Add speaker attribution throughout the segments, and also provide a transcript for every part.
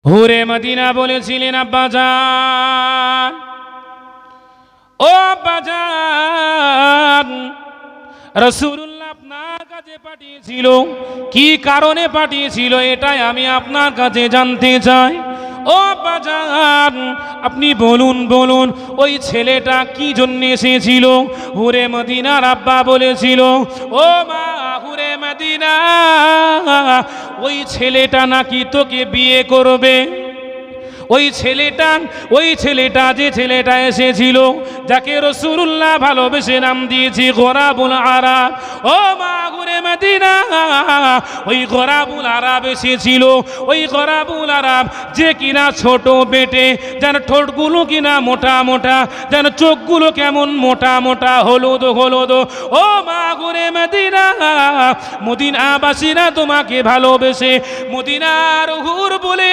Speaker 1: হুরে Medina বলেছিলেন, আব্বাজান, ও আব্বাজান, রাসূলুল্লাহ আপনার কাছে পাঠিয়েছিল, কি কারণে পাঠিয়েছিল এটাই আমি আপনার কাছে জানতে চাই। ও আব্বাজান, আপনি বলুন বলুন, ওই ছেলেটা কি জন্য এসেছিল? হুরে মদিনার আব্বা বলেছিল, ও মা হুরে মদিনা, ওই ছেলেটা নাকি তোকে বিয়ে করবে। ওই ছেলেটা যে ছেলেটা এসেছিল, যাকে রাসূলুল্লাহ ভালোবেসে নাম দিয়েছি গোরাবুল আরাব। ও মা হুরে মদিনা, ওই গোরাবুল আরাব এসেছিল। ওই গোরাবুল আরাব যে কিনা ছোট বেটে, যেন ঠোঁটগুলো কিনা মোটা মোটা, যেন চোখগুলো কেমন মোটা মোটা হলুদ হলুদ। ও মা হুরে মদিনা, মদিনাবাসীরা তোমাকে ভালোবেসে মদিনার হুর বলে,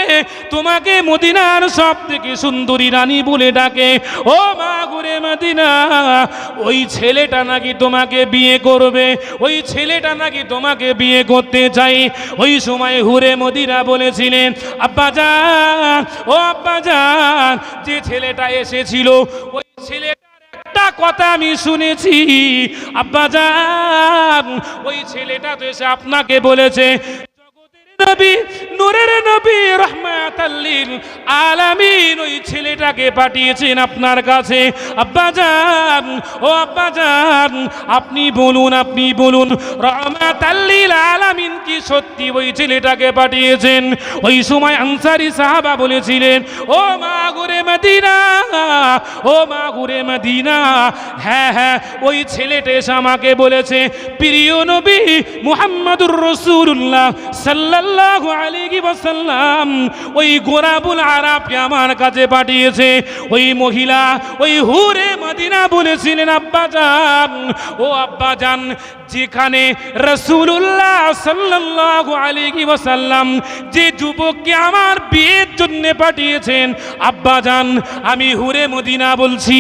Speaker 1: তোমাকে মদিনা সব থেকে সুন্দরী রানী বলে ডাকে। ও মা হুরে মদিনা, ওই ছেলেটা নাকি তোমাকে বিয়ে করবে, ওই ছেলেটা নাকি তোমাকে বিয়ে করতে চাই। ওই সময় হুরে মদিনা বলেছিলেন, আব্বাজান, ও আব্বাজান, যে ছেলেটা এসেছিল, ওই ছেলেটার একটা কথা আমি শুনেছি আব্বাজান, ওই ছেলেটা তো এসে আপনাকে বলেছে, নবী, নূরের নবী, রাহমাতাল লিল আলামিন, ওই ছেলেটাকে পাঠিয়েছেন আপনার কাছে। আব্বাজান, ও আব্বাজান, আপনি বলুন, আপনি বলুন, রাহমাতাল লিল আলামিন কি সত্যি ওই ছেলেটাকে পাঠিয়েছেন? ওই সময় আনসারী সাহাবা বলেছিলেন, ও মা হুরে মদিনা, ও মা হুরে মদিনা, হ্যাঁ হ্যাঁ, ওই ছেলেটা এসে আমাকে বলেছে, প্রিয় নবী মুহাম্মদুর রাসূলুল্লাহ সাল্লাল্লাহু আলাইহি ওয়াসাল্লাম ওই গোরাবুল আরাবকে আমার কাছে পাঠিয়েছে। ওই মহিলা, ওই হুরে মদিনা বলেছিলেন, আব্বাজান, ও আব্বাজান, যেখানে রাসূলুল্লাহ সাল্লাল্লাহু আলাইহি ওয়াসাল্লাম যে যুবককে আমার বিয়ের জন্য পাঠিয়েছেন, আব্বাজান, আমি হুরে মদিনা বলছি,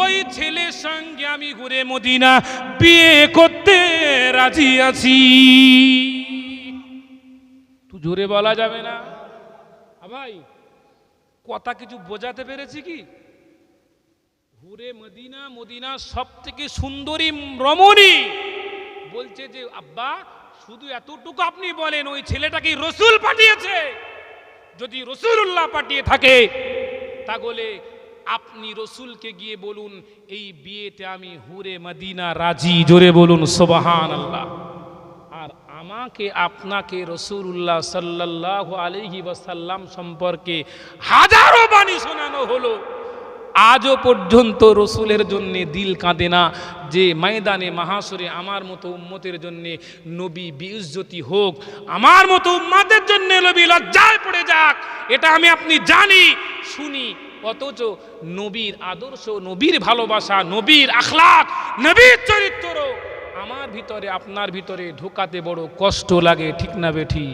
Speaker 1: ওই ছেলের সঙ্গে আমি হুরে মদিনা বিয়ে করতে রাজি আছি। জোরে বলা যাবে না ভাই, কথা কিছু বোঝাতে পেরেছি কি? হুরে মদিনা, মদিনা সব থেকে সুন্দরী রমণী বলছে যে, আব্বা শুধু এতটুকু আপনি বলেন, ওই ছেলেটাকে রসুল পাঠিয়েছে। যদি রাসূলুল্লাহ পাঠিয়ে থাকে তাহলে আপনি রসুলকে গিয়ে বলুন, এই বিয়েতে আমি হুরে মদিনা রাজি। জোরে বলুন সুবহানাল্লাহ। আর আমাকে আপনাকে রাসূলুল্লাহ সাল্লাল্লাহু আলাইহি ওয়াসাল্লাম সম্পর্কে হাজারো বাণী শোনানো হলো, আজও পর্যন্ত রসুলের জন্য দিল কাঁদে না যে ময়দানে মাহাশরে আমার মতো উম্মতের জন্য নবী বেইজ্জতি হোক, আমার মতো উম্মতের জন্য নবী লজ্জায় পড়ে যাক, এটা আমি আপনি জানি শুনি। অথচ নবীর আদর্শ, নবীর ভালোবাসা, নবীর আখলাক, নবীর চরিত্র আমার ভিতরে আপনার ভিতরে ঢোকাতে বড় কষ্ট লাগে, ঠিক না বেঠি?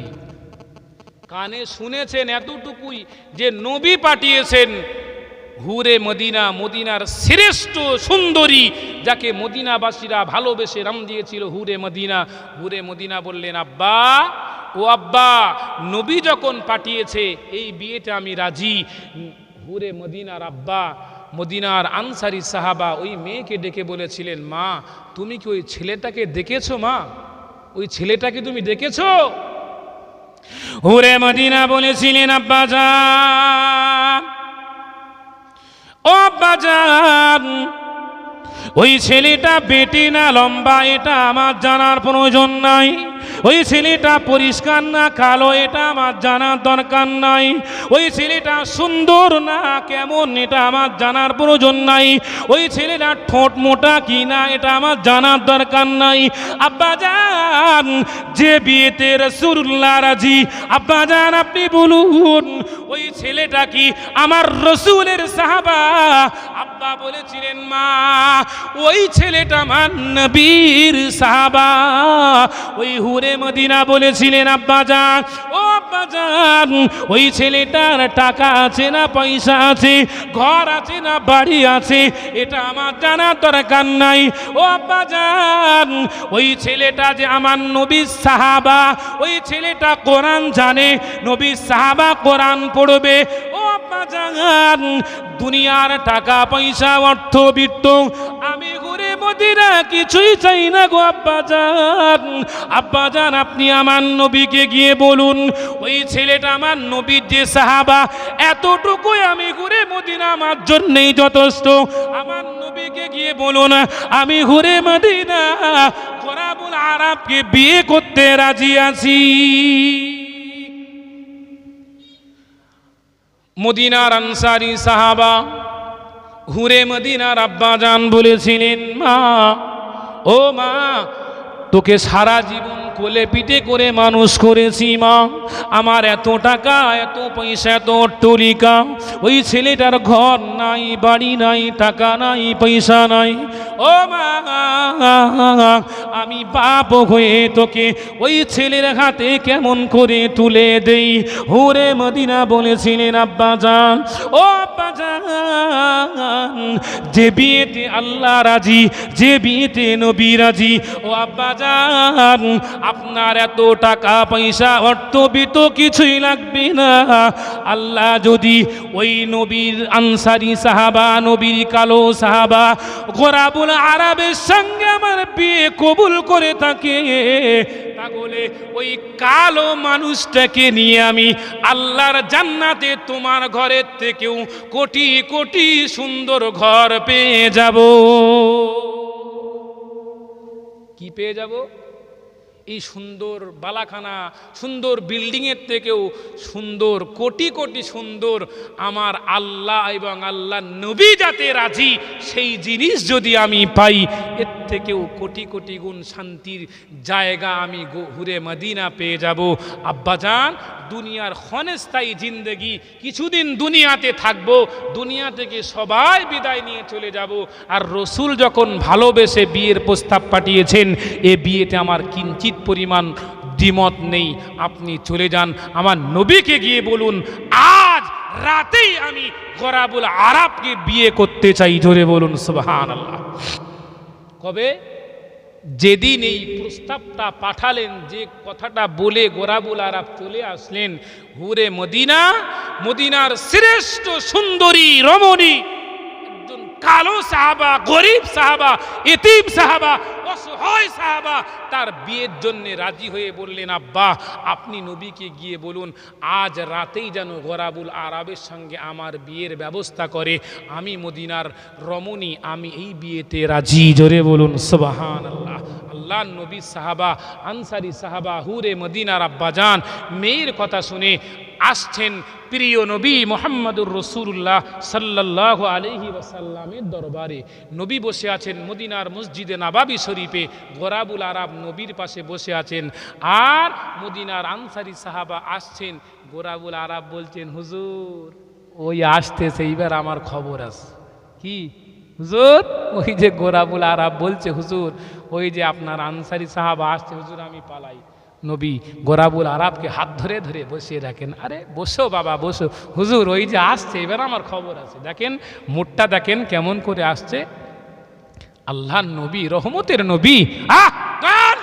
Speaker 1: কানে শুনেছেন এতটুকুই যে নবী পাঠিয়েছেন হুরে মদিনা, মদিনার শ্রেষ্ঠ সুন্দরী, যাকে মদিনাবাসীরা ভালোবেসে নাম দিয়েছিল হুরে মদিনা। হুরে মদিনা বললেন, আব্বা, ও আব্বা, নবী যখন পাঠিয়েছে এই বিয়েতে আমি রাজি। হুরে মদিনার আব্বা, মদিনার আনসারী সাহাবা ওই মেয়েকে ডেকে বলেছিলেন, মা তুমি কি ওই ছেলেটাকে দেখেছো? মা ওই ছেলেটাকে তুমি দেখেছো? হুরে মদিনা বলেছিলেন, আব্বাজান, ও আব্বাজান, ওই ছেলেটা বেটে না লম্বা এটা আমার জানার প্রয়োজন নাই, ওই ছেলেটা পরিষ্কার না কালো এটা আমার জানার দরকার নাই, ওই ছেলেটা সুন্দর না কেমন এটা আমার জানার প্রয়োজন নাই, ওই ছেলেটা ঠোঁট মোটা কি না এটা আমার জানার দরকার নাই। আব্বাজান, যে বিয়েতে রাসূলুল্লাহ রাজি, আব্বাজান আপনি বলুন, ওই ছেলেটা কি আমার রসুলের সাহাবা? আব্বা বলেছিলেন, মা ওই ছেলেটা আমার নবীর সাহাবা। ওই হুরে মদিনা বলেছিলেন, আব্বাজান, ও আব্বাজান ওই ছেলেটার টাকা আছে না পয়সা আছে, ঘর আছে না বাড়ি আছে, এটা আমার জানার দরকার নাই। ও আব্বাজান ওই ছেলেটা যে আমার নবীর সাহাবা, ওই ছেলেটা কোরআন জানে, নবীর সাহাবা কোরআন পড়বে। ও আব্বাজান দুনিয়ার টাকা পয়সা অর্থ বিত্ত আমি ঘুরে মদিনা কিছুই চাই না গো আব্বাজান। আব্বাজান আপনি আমার নবীকে গিয়ে বলুন ওই ছেলেটা আমার নবীর যে সাহাবা, এতটুকুই আমি ঘুরে মদিনা আমার জন্যই যথেষ্ট। আমার নবীকে গিয়ে বলুন আমি ঘুরে মদিনা গরাবুল আরাবকে বিয়ে করতে রাজি আছি। মদিনার আনসারী সাহাবা হুরে মদিনার আব্বাজান বলেছিলেন, মা ও মা, তোকে সারা জীবন কোলে পিঠে করে মানুষ করেছি মা, আমার এত টাকা এত পয়সা এত অট্টালিকা, ওই ছেলেটার ঘর নাই বাড়ি নাই টাকা নাই পয়সা নাই। ও মা আমি বাপ হয়ে তোকে ওই ছেলের হাতে কেমন করে তুলে দেই। হুরে মদিনা বলেছিলেন আব্বাজান, ও আব্বাজান যে বিয়েতে আল্লাহ রাজি, যে বিয়েতে নবী রাজি, ও আব্বাজান আপনার এত টাকা পয়সা অর্থবিত্ত কিছুই লাগবে না। আল্লাহ যদি ওই নবীর আনসারী সাহাবা, নবীর কালো সাহাবা গরাবুল আরাবের সঙ্গে আমার বিয়ে কবুল করে থাকে, তাহলে ওই কালো মানুষটাকে নিয়ে আমি আল্লাহর জান্নাতে তোমার ঘরের থেকেও কোটি কোটি সুন্দর ঘর পেয়ে যাব। কি পেয়ে যাব? এই সুন্দর বালাখানা সুন্দর বিল্ডিংয়ের থেকেও সুন্দর কোটি কোটি সুন্দর আমার আল্লাহ এবং আল্লাহ নবী যাতে রাজি সেই জিনিস যদি আমি পাই, এর থেকেও কোটি কোটি গুণ শান্তির জায়গা আমি হুরে মদিনা পেয়ে যাব। আব্বাজান দুনিয়ার ক্ষণস্থায়ী জিন্দেগি, কিছুদিন দুনিয়াতে থাকবো, দুনিয়া থেকে সবাই বিদায় নিয়ে চলে যাব। আর রসুল যখন ভালোবেসে বিয়ের প্রস্তাব পাঠিয়েছেন, এ বিয়েতে আমার কিঞ্চিত পরিমাণ দ্বিমত নেই, আপনি চলে যান। আমার নবীকে গিয়ে বলুন আজ রাতেই আমি গরাবুল আরাবকে বিয়ে করতে চাই। জোরে বলুন সুবহানাল্লাহ। কবে? যেদিন এই প্রস্তাবটা পাঠালেন, যে কথাটা বলে গরাবুল আরাব চলে আসলেন হুরে মদিনা, মদিনার শ্রেষ্ঠ সুন্দরী রমণী একজন কালো সাহাবা, গরিব সাহাবা, এতিম সাহাবা, অসহায় সাহাবা তার বিয়ের জন্য রাজি হয়ে বললেন, আব্বা আপনি নবীকে গিয়ে বলুন আজ রাতেই যেন গরাবুল আরাবের সঙ্গে আমার বিয়ের ব্যবস্থা করে, আমি মদিনার রমণী, আমি এই বিয়েতে রাজি। জোরে বলুন সুবহানাল্লাহ। আল্লাহ নবী সাহাবা, আনসারী সাহাবা হুরে মদিনার আব্বাজান মেয়ের কথা শুনে আসছেন প্রিয় নবী মুহাম্মদুর রাসূলুল্লাহ সাল্লাল্লাহু আলাইহি ওয়াসাল্লামের দরবারে। নবী বসে আছেন মদিনার মসজিদে নববী শরীফে, গরাবুল আরাব নবীর পাশে বসে আছেন, আর মদিনার আনসারী সাহাবা আসছেন। গরাবুল আরাব বলছেন, হুজুর ওই আসতেছে, এইবার আমার খবর আছে। কি হুজুর? ওই যে গরাবুল আরাব বলছে, হুজুর ওই যে আপনার আনসারী সাহাবা আসছে, হুজুর আমি পালাই। নবী গরাবুল আরাবকে হাত ধরে ধরে বসিয়ে রাখেন, আরে বসো বাবা বসো, হুজুর ওই যে আসছে, এবার আমার খবর আছে। দেখেন মুখটা দেখেন কেমন করে আসছে। আল্লাহর নবী, রহমতের নবী,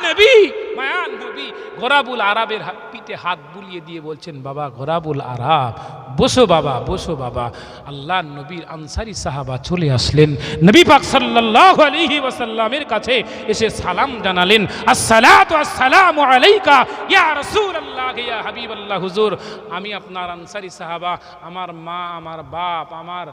Speaker 1: নবী, মায়ার নবী গরাবুল আরাবের পিঠে হাত বুলিয়ে দিয়ে বলছেন, বাবা গরাবুল আরাব বসো বাবা, বসো বাবা। আল্লাহর নবীর আনসারী সাহাবা চলে আসলেন, নবী পাক সাল্লাল্লাহু আলাইহি ওয়াসাল্লামের কাছে এসে সালাম জানালেন, আসসালাতু আসসালামু আলাইকা ইয়া রাসূলুল্লাহ ইয়া হাবিবাল্লাহ। হুজুর আমি আপনার আনসারী সাহাবা, আমার মা আমার বাপ আমার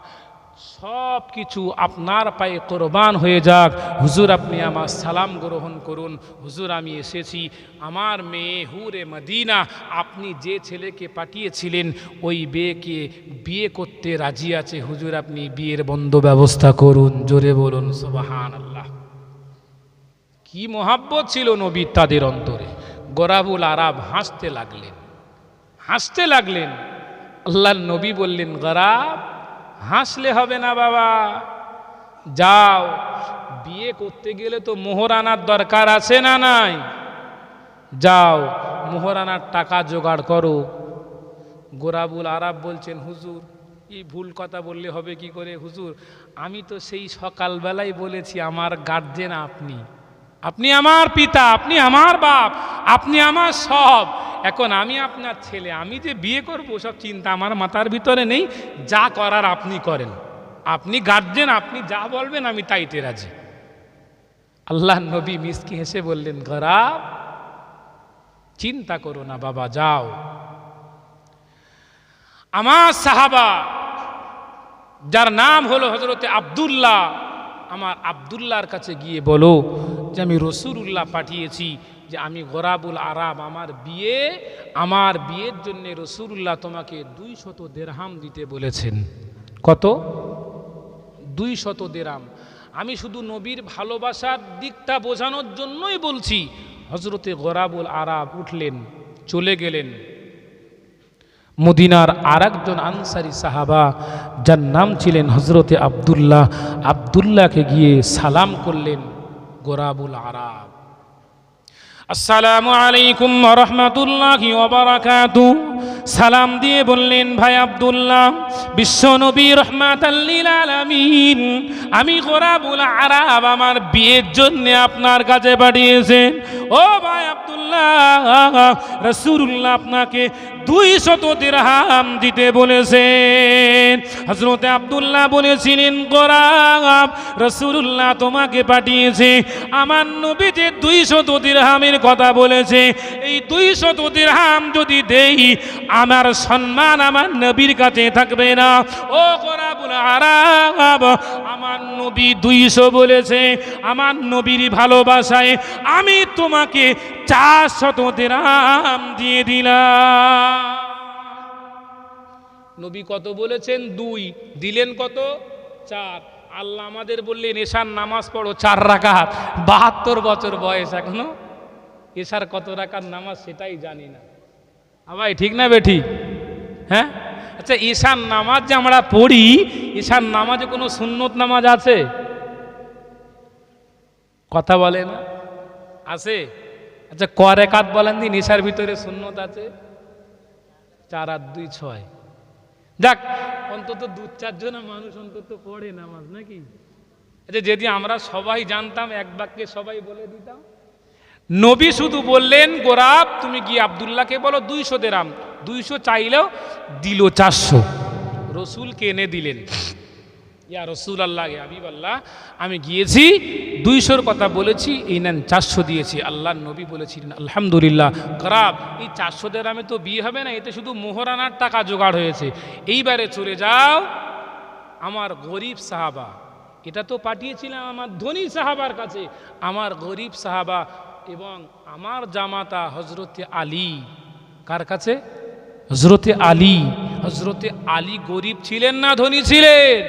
Speaker 1: সব কিছু আপনার পায়ে কোরবান হয়ে যাক, হুজুর আপনি আমার সালাম গ্রহণ করুন। হুজুর আমি এসেছি আমার মেয়ে হুরে মদিনা, আপনি যে ছেলেকে পাঠিয়েছিলেন ওই মেয়েকে বিয়ে করতে রাজি আছে, হুজুর আপনি বিয়ের বন্ধ ব্যবস্থা করুন। জোরে বলুন সুবহানাল্লাহ। কি মহাব্বত ছিল নবী তাদের অন্তরে। গরাবুল আরাব হাসতে লাগলেন, হাসতে লাগলেন। আল্লাহর নবী বললেন, গরাব হাসলে হবে না বাবা, যাও বিয়ে করতে গেলে তো মোহর আনার দরকার আছে না নাই, যাও মোহরানার টাকা জোগাড় করো। গোরাবুল আরাব বলছেন, হুজুর এই ভুল কথা বললে হবে কি করে হুজুর, আমি তো সেই সকালবেলায় বলেছি আমার গার্জেন আপনি, আপনি আমার পিতা, আপনি আমার বাপ, আপনি আমার সব। এখন আমি আপনার ছেলে, আমি যে বিয়ে করবো সব চিন্তা আমার মাথার ভিতরে নেই, যা করার আপনি করেন, আপনি গার্জেন, আপনি যা বলবেন আমি তাইতে রাজি। আল্লাহ নবী মিসকি হেসে বললেন, গোরাব চিন্তা করো না বাবা, যাও আমার সাহাবা যার নাম হলো হযরতে আব্দুল্লাহ, আমার আব্দুল্লাহর কাছে গিয়ে বলো যে আমি রাসূলুল্লাহ পাঠিয়েছি, যে আমি গোরাবুল আরাব, আমার বিয়ের জন্য রাসূলুল্লাহ তোমাকে 200 দিরহাম দিতে বলেছেন। কত? 200 দিরহাম। আমি শুধু নবীর ভালোবাসার দিকটা বোঝানোর জন্যই বলছি। হযরতে গোরাবুল আরাব উঠলেন, চলে গেলেন। মদিনার আরেকজন আনসারী সাহাবা যার নাম ছিলেন হযরতে আব্দুল্লাহ, আব্দুল্লাহকে গিয়ে সালাম করলেন গোরাবুল আরাব। আসসালামু আলাইকুম ওয়া রাহমাতুল্লাহি ওয়া বারাকাতুহু। সালাম দিয়ে বললেন, ভাই আব্দুল্লাহ, বিশ্ব নবী রাহমাতাল লিল আলামিন আমি গোরাবুল আরাব আমার বিয়ের জন্য আপনার কাছে পাঠিয়েছেন। ও ভাই আব্দুল্লাহ, রাসূলুল্লাহ আপনাকে 200 দিরহাম দিতে বলেছেন। হযরতে আব্দুল্লাহ বলেছিলেন, গোরাব রাসূলুল্লাহ তোমাকে পাঠিয়েছে, আমার নবী যে 200 দিরহামের কথা বলেছে, এই 200 দিরহাম যদি দেই আমার সম্মান আমার নবীর কাছে থাকবে না। ও গোরাবুল আরাব, আমার নবী 200 বলেছে, আমার নবীর ভালোবাসায় আমি তোমাকে 400 দিরহাম দিয়ে দিলাম। নবী কত বলেছেন? 2, দিলেন কত? 4। আল্লাহ আমাদের বললেন এশার নামাজ পড়ো 4 রাকাত। 72 বছর বয়স এখনো এশার কত রাকাত নামাজ সেটাই জানি না। ভাই ঠিক না বেঠি? হ্যাঁ, আচ্ছা এশার নামাজ যে আমরা পড়ি, এশার নামাজে কোনো সুন্নত নামাজ আছে? কথা বলে না, আছে? আচ্ছা ক রাকাত বলেন দিন এশার ভিতরে সুন্নত আছে? 4 আর 2 6। যাক, অন্তত 2-4 জন মানুষ অন্তত পড়ে নামাজ নাকি? আচ্ছা যদি আমরা সবাই জানতাম, এক বাক্যে সবাই বলে দিতাম। নবী শুধু বললেন, গোরাব তুমি গিয়ে আব্দুল্লাহকে বলো 200 দিরহাম। 200 চাইলেও দিল 400। রসুলকে এনে দিলেন। ইয়া রাসূলুল্লাহ, ইয়া হাবিবাল্লাহ, আমি গিয়েছি 200-র কথা বলেছি, এই নেন 400 দিয়েছি। আল্লাহর নবী বলেছিলেন, আলহামদুলিল্লাহ। গোরাব এই 400 দিরহামে তো বিয়ে হবে না, এতে শুধু মোহরানার টাকা জোগাড় হয়েছে। এইবারে চলে যাও আমার গরিব সাহাবা, এটা তো পাঠিয়েছিলাম আমার ধনী সাহাবার কাছে, আমার গরিব সাহাবা এবং আমার জামাতা হযরতে আলী। কার কাছে? হযরতে আলী। হযরতে আলী গরিব ছিলেন না ধনী ছিলেন?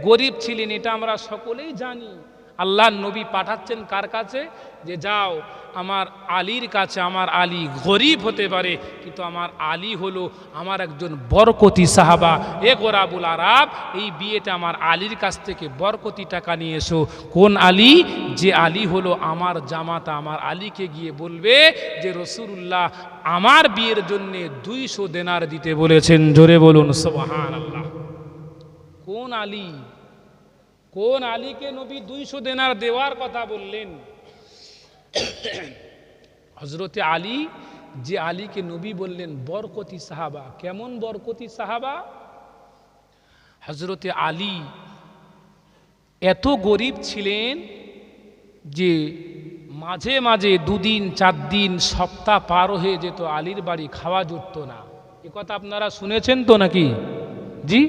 Speaker 1: গরিব ছিলেন, এটা আমরা সকলেই জানি। আল্লাহর নবী পাঠাচ্ছেন কার কাছে? যে যাও আমার আলীর কাছে। আমার আলী গরিব হতে পারে, কিন্তু আমার আলী হলো আমার একজন বরকতি সাহাবা। এ গোরাবুল আরাব, এই বিয়েতে আমার আলীর কাছ থেকে বরকতি টাকা নিয়ে এসো। কোন আলী? যে আলী হলো আমার জামাতা। আমার আলীকে গিয়ে বলবে যে রাসূলুল্লাহ আমার বিয়ের জন্য 200 দিনার দিতে বলেছেন। জোরে বলুন সুবহানাল্লাহ। কোন আলী? কোন আলীকে নবী 200 দিনার দেওয়ার কথা বললেন? হযরতে আলী, যে আলীকে নবী বললেন বরকতি সাহাবা। কেমন বরকতি সাহাবা? হযরতে আলী এত গরিব ছিলেন যে মাঝে মাঝে 2 দিন 4 দিন সপ্তাহ পার হয়ে যেত, আলীর বাড়ি খাওয়া জুটত না। এ কথা আপনারা শুনেছেন তো নাকি? জি,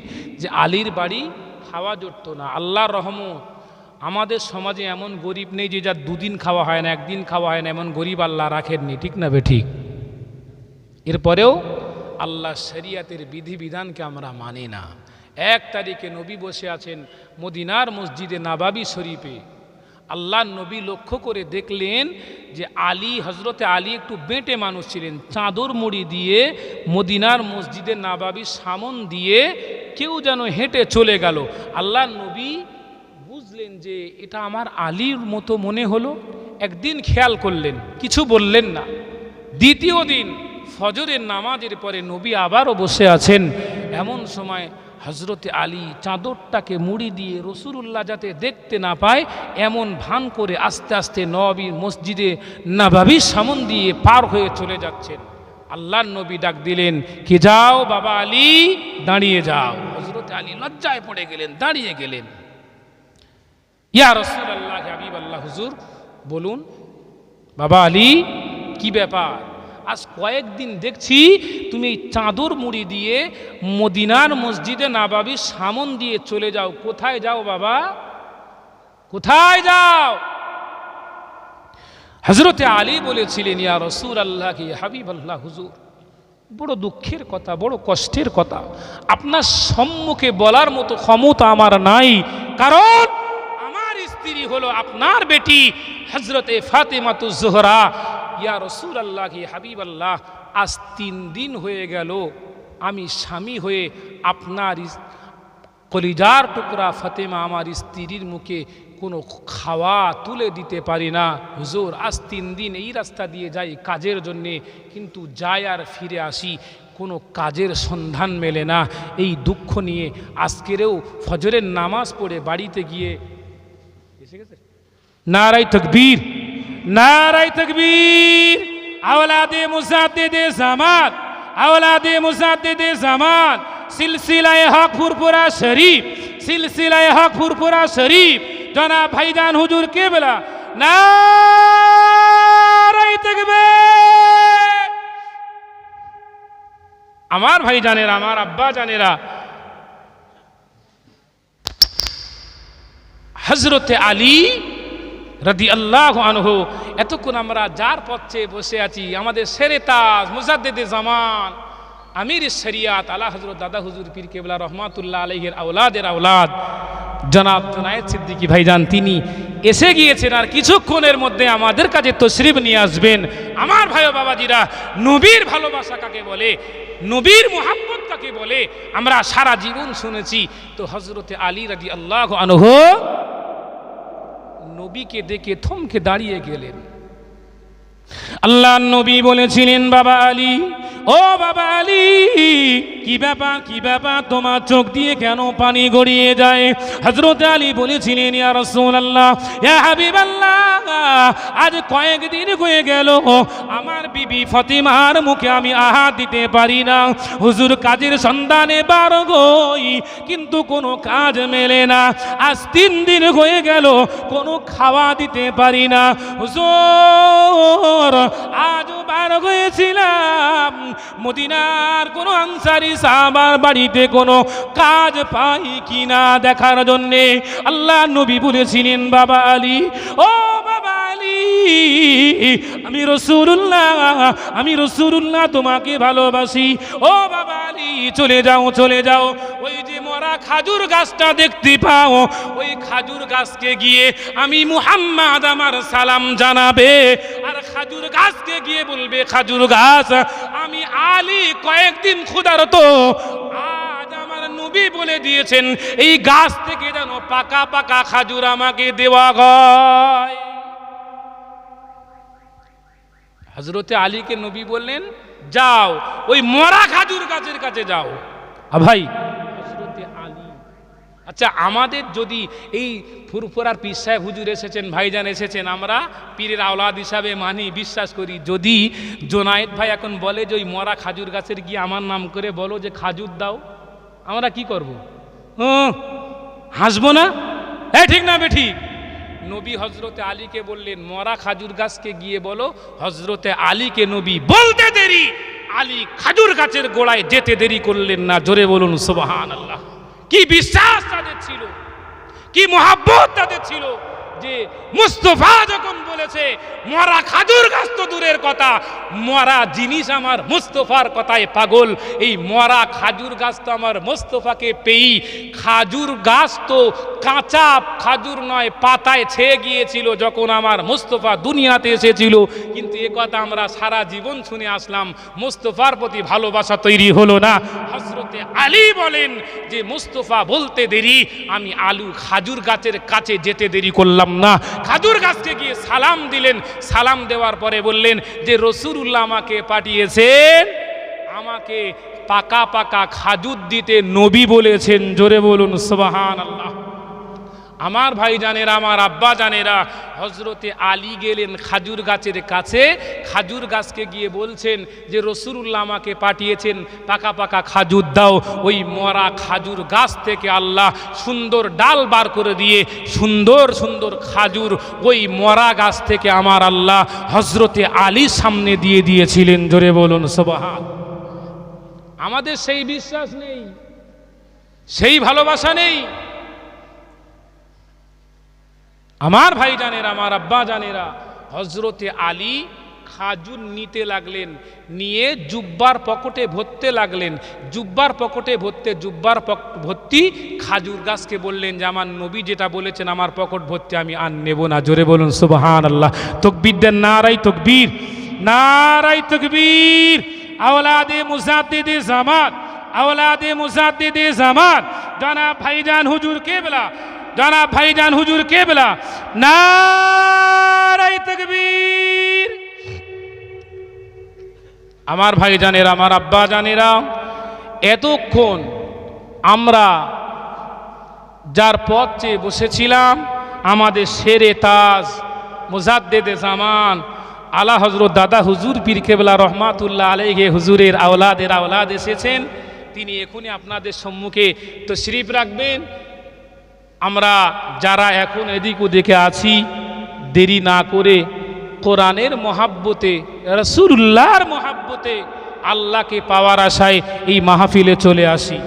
Speaker 1: যে আলীর বাড়ি খাওয়া জুটত না। আল্লাহর রহমত, আমাদের সমাজে এমন গরিব নেই যে যার 2 দিন খাওয়া হয় না, 1 দিন খাওয়া হয় না, এমন গরিব আল্লাহ রাখেননি। ঠিক না বেঠিক? এরপরেও আল্লাহ শরিয়াতের বিধিবিধানকে আমরা মানি না। 1 তারিখে নবী বসে আছেন মদিনার মসজিদে নাবাবি শরীফে। আল্লাহর নবী লক্ষ্য করে দেখলেন যে আলী, হযরতে আলী একটু বেঁটে মানুষ ছিলেন। চাদর মুড়ি দিয়ে মদিনার মসজিদে নাবাবির সামন দিয়ে কেউ যেন হেঁটে চলে গেল। আল্লাহর নবী বুঝলেন যে এটা আমার আলীর মতো মনে হলো। একদিন খেয়াল করলেন, কিছু বললেন না। দ্বিতীয় দিন ফজরের নামাজের পরে নবী আবারও বসে আছেন। এমন সময় হজরতে আলী চাদরটাকে মুড়ি দিয়ে রসুলুল্লাহ যাতে দেখতে না পায় এমন ভান করে আস্তে আস্তে নবীর মসজিদে নববীর সামন দিয়ে পার হয়ে চলে যাচ্ছেন। আল্লাহর নবী ডাক দিলেন, কি যাও বাবা আলী, দাঁড়িয়ে যাও। হজরতে আলী লজ্জায় পড়ে গেলেন, দাঁড়িয়ে গেলেন। ইয়া রাসূলুল্লাহ, হাবিবাল্লাহ, হুজুর বলুন। বাবা আলী, কি ব্যাপার? আজ কয়েকদিন দেখছি তুমি চাদর মুড়ি দিয়ে মদিনার মসজিদে নববীর সামন দিয়ে চলে যাও। কোথায় যাও বাবা, কোথায় যাও? হযরতে আলী বলেছিলেন, ইয়া রাসূলুল্লাহ, কি হাবিবাল্লাহ, হুজুর বড় দুঃখের কথা, বড় কষ্টের কথা, আপনার সম্মুখে বলার মতো ক্ষমতা আমার নাই। কারণ আমার স্ত্রী হলো আপনার বেটি হযরতে ফাতেমাতুজ জোহরা। ইয়া রাসূলুল্লাহ, কি হাবিবাল্লাহ, আজ 3 দিন হয়ে গেল আমি স্বামী হয়ে আপনার কলিজার টুকরা ফাতেমা আমার স্ত্রীর মুখে কোনো খাওয়া তুলে দিতে পারি না। হুজুর, আজ 3 দিন এই রাস্তা দিয়ে যাই কাজের জন্যে, কিন্তু যাই আর ফিরে আসি কোনো কাজের সন্ধান মেলে না। এই দুঃখ নিয়ে আজকেরও ফজরের নামাজ পড়ে বাড়িতে গিয়ে এসে গেছে। নারায়ে তাকবীর, নারায়ে তাকবীর। আওলাদে মুজাদ্দিদে জামান, আওলাদে মুজাদ্দিদে জামান, সিলসিলায়ে হক ফুরফুরা শরীফ, সিলসিলায়ে হক ফুরফুরা শরীফ জনাব ভাইজান হুজুর কেবলা, নারায়ে তাকবীর। আমার ভাইজানেরা, আমার আব্বা জানেরা, হযরতে আলী রাদিয়াল্লাহু আনহু, এতক্ষণ আমরা যার পথে বসে আছি, আমাদের শেরে তাজ মুজাদ্দিদে জামান আমির শরিয়াত আলা হযরত দাদা হুজুর পীর কেবলা রহমাতুল্লাহ আলাইহির আওলাদের আওলাদ জনাব জুনায়েদ সিদ্দিকী ভাইজান, তিনি এসে গিয়েছেন। আর কিছুক্ষণের মধ্যে আমাদের কাছে তশরিফ নিয়ে আসবেন। আমার ভাই ও বাবাজিরা, নবীর ভালোবাসা কাকে বলে, নবীর মোহাব্বত কাকে বলে, আমরা সারা জীবন শুনেছি। তো হযরতে আলী রাদিয়াল্লাহু আনহু নবীকে দেখে থমকে দাঁড়িয়ে গেলেন। আল্লাহর নবী বলেছিলেন, বাবা আলী, ও বাবা আলী, কি ব্যাপার, কি ব্যাপার, তোমার চোখ দিয়ে কেন পানি গড়িয়ে যায়? হযরত আলী বলেছিলেন, ইয়া রাসূলুল্লাহ, ইয়া হাবিবাল্লাহ, আজ কয়েকদিন হয়ে গেল আমার বিবি ফাতিমার মুখে আমি আহাত দিতে পারি না। হুজুর, কাজের সন্ধানে বার হই, কিন্তু কোনো কাজ মেলে না। আজ 3 দিন হয়ে গেল কোনো খাওয়া দিতে পারি না। হুজুর, আজও বার হয়েছিলাম মদিনার কোন আনসারী সাহাবার বাড়িতে কোনো কাজ পাই কিনা দেখার জন্যে। আল্লাহ নবী বলেছিলেন, বাবা আলী, ও বাবা আলী, আমি রাসূলুল্লাহ, আমি রাসূলুল্লাহ তোমাকে ভালোবাসি। ও বাবা আলী, চলে যাও, চলে যাও, ওই যে মরা খাজুর গাছটা দেখতে পাও, ওই খাজুর গাছকে গিয়ে আমি মুহাম্মদ আমার সালাম জানাবে। আর খাজুর গাছকে গিয়ে বলবে, খাজুর গাছ, আমি আলী কয়েকদিন ক্ষুধার্ত, আজ আমার নবী বলে দিয়েছেন এই গাছ থেকে যেন পাকা পাকা খাজুর আমাকে দেওয়া হয়। হযরতে আলীকে নবী বললেন, যাও ওই মরা খাজুর গাছের কাছে যাও। ভাই, হযরতে আলী, আচ্ছা আমাদের যদি এই ফুরফুরার পীর সাহেব হুজুর এসেছেন, ভাইজান এসেছেন, আমরা পীরের আওলাদ হিসাবে মানি, বিশ্বাস করি। যদি জোনায়েদ ভাই এখন বলে যে ওই মরা খাজুর গাছের গিয়ে আমার নাম করে বলো যে খাজুর দাও, আমরা কি করব? হাসবো না? ঠিক না বেঠিক? নবী হযরতে আলীকে বললেন, মরা খাজুর গাছকে গিয়ে বলো। হযরতে আলীকে নবী বলতে দেরি, আলী খাজুর গাছের গোড়ায় যেতে দেরি করলেন না। জোরে বলুন সুবহানাল্লাহ। কি বিশ্বাস তাদের ছিল, কি মোহাব্বত তাদের ছিল, যে মুস্তাফা যখন বলেছে মরা খাজুর গাছ তো দূরের কথা, মরা জিনিস আমার মুস্তাফার কথায় পাগল। এই মরা খাজুর গাছ তো আমার মুস্তাফাকে পেয়েই, খাজুর গাছ তো কাঁচা খাজুর নয়, পাতায় ছেয়ে গিয়েছিল যখন আমার মুস্তাফা দুনিয়াতে এসেছিল। কিন্তু এ কথা আমরা সারা জীবন শুনে আসলাম, মুস্তাফার প্রতি ভালোবাসা তৈরি হলো না। হযরত হজরতে আলী বলেন যে মুস্তফা বলতে দেরি, আমি আলু খাজুর গাছের কাছে যেতে দেরি করলাম না, খাজুর গাছকে গিয়ে সালাম দিলেন। সালাম দেওয়ার পরে বললেন যে রাসূলুল্লাহ আমাকে পাঠিয়েছেন, আমাকে পাকা পাকা খাজুর দিতে নবী বলেছেন। জোরে বলুন সুবহানাল্লাহ। আমার ভাই জানেরা, আমার আব্বা জানেরা, হজরতে আলী গেলেন খাজুর গাছের কাছে, খাজুর গাছকে গিয়ে বলছেন যে রাসূলুল্লাহ আমাকে পাঠিয়েছেন, পাকা পাকা খাজুর দাও। ওই মরা খাজুর গাছ থেকে আল্লাহ সুন্দর ডাল বার করে দিয়ে সুন্দর সুন্দর খাজুর ওই মরা গাছ থেকে আমার আল্লাহ হজরতে আলীর সামনে দিয়ে দিয়েছিলেন। জোরে বলুন সুবহান। আমাদের সেই বিশ্বাস নেই, সেই ভালোবাসা নেই। আমার ভাই জানেরা, আমার আব্বা জানেরা, হজরতে আলী খাজুর নিতে লাগলেন, নিয়ে জুব্বার পকেটে ভরতে লাগলেন। জুব্বার পকেটে ভরতে জুব্বার ভর্তি খাজুর গাছকে বললেন যে আমার নবী যেটা বলেছেন আমার পকেট ভর্তি আমি আর নেব না। জোরে বলুন সুবহানাল্লাহ। তাকবীর দেন, নারায়ে তাকবীর, নারায়ে তাকবীর। আওলাদে মুজাদ্দিদে জামান, আওলাদে মুজাদ্দিদে জামান জনাব ভাইজান হুজুর কেবলা, জনাব ভাইজান হুজুর কেবলা, নারায়ে তাকবীর। আমার ভাই জানেরা, আমার আব্বা জানেরা, এতক্ষণ আমরা যার পথ চেয়ে বসেছিলাম আমাদের শেরে তাজ মুজাদ্দিদে জামান আলা হযরত দাদা হুজুর পীর কেবলা রহমাতুল্লাহ আলাইহি হুজুরের আওলাদের আওলাদ এসেছেন। তিনি এখনই আপনাদের সম্মুখে তশরিফ রাখবেন। আমরা যারা এখন এদিক ওদিকে আছি, দেরি না করে কোরআনের মহাব্বতে, রাসূলুল্লাহর মহাব্বতে, আল্লাহকে পাওয়ার আশায় এই মাহফিলে চলে আসি।